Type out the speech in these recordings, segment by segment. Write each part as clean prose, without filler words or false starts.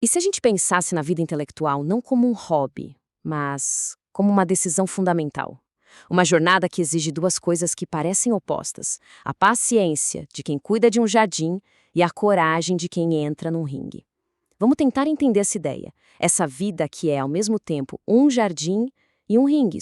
E se a gente pensasse na vida intelectual não como um hobby, mas como uma decisão fundamental? Uma jornada que exige duas coisas que parecem opostas: a paciência de quem cuida de um jardim e a coragem de quem entra num ringue. Vamos tentar entender essa ideia, essa vida que é ao mesmo tempo um jardim e um ringue.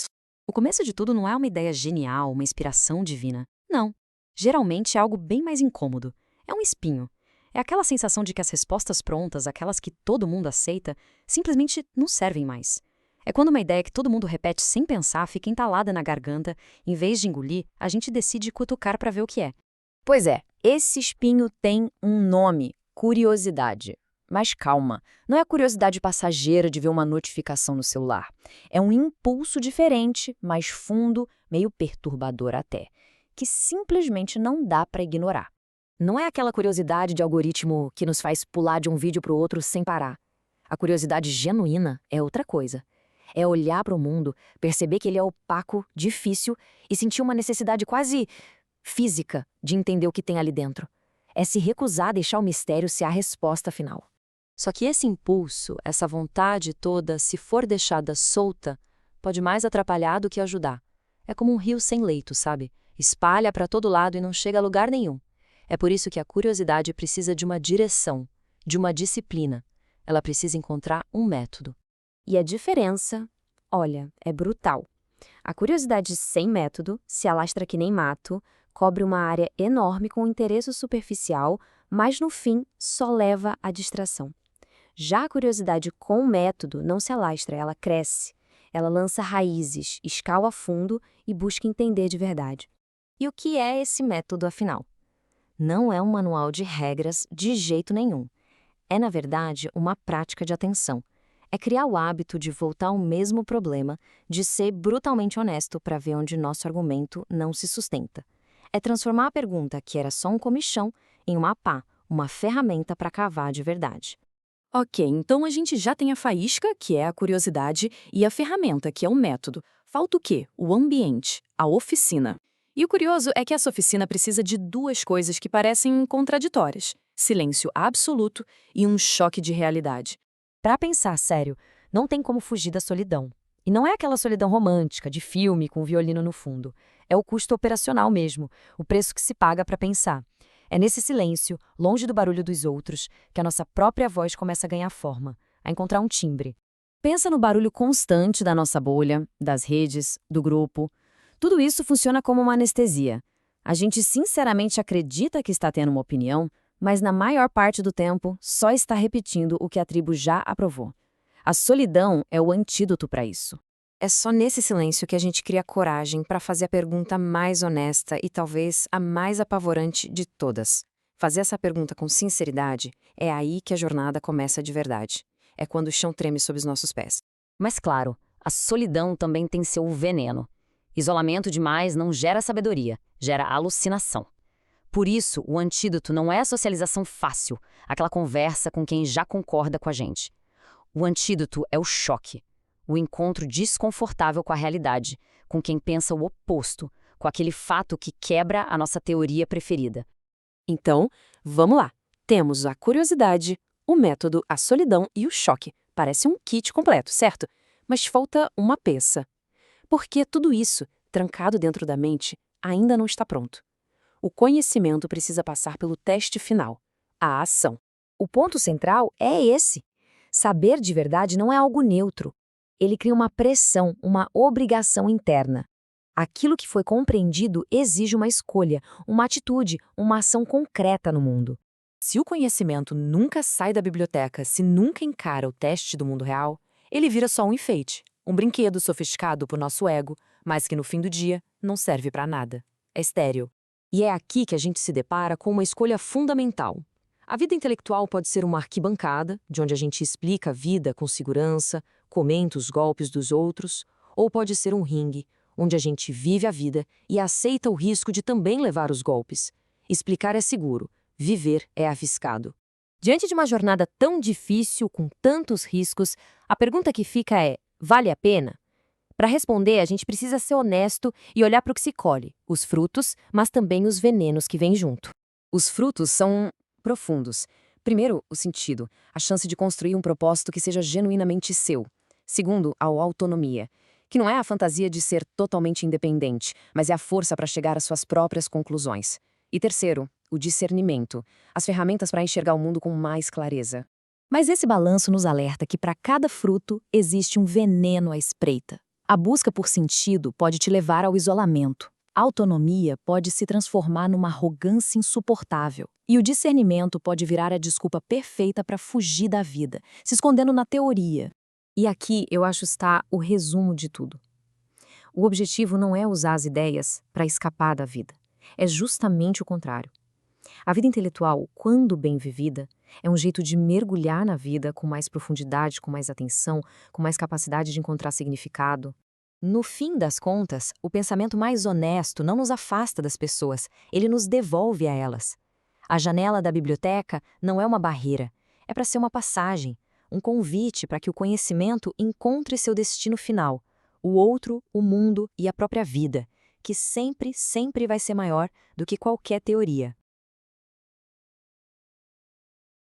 O começo de tudo não é uma ideia genial, uma inspiração divina. Não. Geralmente é algo bem mais incômodo. É um espinho. É aquela sensação de que as respostas prontas, aquelas que todo mundo aceita, simplesmente não servem mais. É quando uma ideia que todo mundo repete sem pensar fica entalada na garganta, em vez de engolir, a gente decide cutucar para ver o que é. Pois é, esse espinho tem um nome: curiosidade. Mas calma, não é a curiosidade passageira de ver uma notificação no celular. É um impulso diferente, mais fundo, meio perturbador até, que simplesmente não dá para ignorar. Não é aquela curiosidade de algoritmo que nos faz pular de um vídeo para o outro sem parar. A curiosidade genuína é outra coisa. É olhar para o mundo, perceber que ele é opaco, difícil e sentir uma necessidade quase física de entender o que tem ali dentro. É se recusar a deixar o mistério ser a resposta final. Só que esse impulso, essa vontade toda, se for deixada solta, pode mais atrapalhar do que ajudar. É como um rio sem leito, sabe? Espalha para todo lado e não chega a lugar nenhum. É por isso que a curiosidade precisa de uma direção, de uma disciplina. Ela precisa encontrar um método. E a diferença, olha, é brutal. A curiosidade sem método se alastra que nem mato, cobre uma área enorme com interesse superficial, mas no fim só leva à distração. Já a curiosidade com método não se alastra, ela cresce. Ela lança raízes, escala fundo e busca entender de verdade. E o que é esse método, afinal? Não é um manual de regras de jeito nenhum. É, na verdade, uma prática de atenção. É criar o hábito de voltar ao mesmo problema, de ser brutalmente honesto para ver onde nosso argumento não se sustenta. É transformar a pergunta, que era só um comichão, em uma pá, uma ferramenta para cavar de verdade. Ok, então a gente já tem a faísca, que é a curiosidade, e a ferramenta, que é o método. Falta o quê? O ambiente, a oficina. E o curioso é que essa oficina precisa de duas coisas que parecem contraditórias: silêncio absoluto e um choque de realidade. Para pensar sério, não tem como fugir da solidão. E não é aquela solidão romântica, de filme, com um violino no fundo. É o custo operacional mesmo, o preço que se paga para pensar. É nesse silêncio, longe do barulho dos outros, que a nossa própria voz começa a ganhar forma, a encontrar um timbre. Pensa no barulho constante da nossa bolha, das redes, do grupo. Tudo isso funciona como uma anestesia. A gente sinceramente acredita que está tendo uma opinião, mas na maior parte do tempo só está repetindo o que a tribo já aprovou. A solidão é o antídoto para isso. É só nesse silêncio que a gente cria coragem para fazer a pergunta mais honesta e talvez a mais apavorante de todas. Fazer essa pergunta com sinceridade é aí que a jornada começa de verdade. É quando o chão treme sob os nossos pés. Mas claro, a solidão também tem seu veneno. Isolamento demais não gera sabedoria, gera alucinação. Por isso, o antídoto não é a socialização fácil, aquela conversa com quem já concorda com a gente. O antídoto é o choque. O encontro desconfortável com a realidade, com quem pensa o oposto, com aquele fato que quebra a nossa teoria preferida. Então, vamos lá. Temos a curiosidade, o método, a solidão e o choque. Parece um kit completo, certo? Mas falta uma peça. Porque tudo isso, trancado dentro da mente, ainda não está pronto. O conhecimento precisa passar pelo teste final, a ação. O ponto central é esse. Saber de verdade não é algo neutro. Ele cria uma pressão, uma obrigação interna. Aquilo que foi compreendido exige uma escolha, uma atitude, uma ação concreta no mundo. Se o conhecimento nunca sai da biblioteca, se nunca encara o teste do mundo real, ele vira só um enfeite, um brinquedo sofisticado por nosso ego, mas que no fim do dia não serve para nada. É estéril. E é aqui que a gente se depara com uma escolha fundamental. A vida intelectual pode ser uma arquibancada, de onde a gente explica a vida com segurança, comenta os golpes dos outros, ou pode ser um ringue, onde a gente vive a vida e aceita o risco de também levar os golpes. Explicar é seguro, viver é arriscado. Diante de uma jornada tão difícil, com tantos riscos, a pergunta que fica é: vale a pena? Para responder, a gente precisa ser honesto e olhar para o que se colhe, os frutos, mas também os venenos que vêm junto. Os frutos são profundos. Primeiro, o sentido, a chance de construir um propósito que seja genuinamente seu. Segundo, a autonomia, que não é a fantasia de ser totalmente independente, mas é a força para chegar às suas próprias conclusões. E terceiro, o discernimento, as ferramentas para enxergar o mundo com mais clareza. Mas esse balanço nos alerta que para cada fruto existe um veneno à espreita. A busca por sentido pode te levar ao isolamento. A autonomia pode se transformar numa arrogância insuportável. E o discernimento pode virar a desculpa perfeita para fugir da vida, se escondendo na teoria. E aqui eu acho está o resumo de tudo. O objetivo não é usar as ideias para escapar da vida. É justamente o contrário. A vida intelectual, quando bem vivida, é um jeito de mergulhar na vida com mais profundidade, com mais atenção, com mais capacidade de encontrar significado. No fim das contas, o pensamento mais honesto não nos afasta das pessoas, ele nos devolve a elas. A janela da biblioteca não é uma barreira, é para ser uma passagem, um convite para que o conhecimento encontre seu destino final, o outro, o mundo e a própria vida, que sempre, sempre vai ser maior do que qualquer teoria.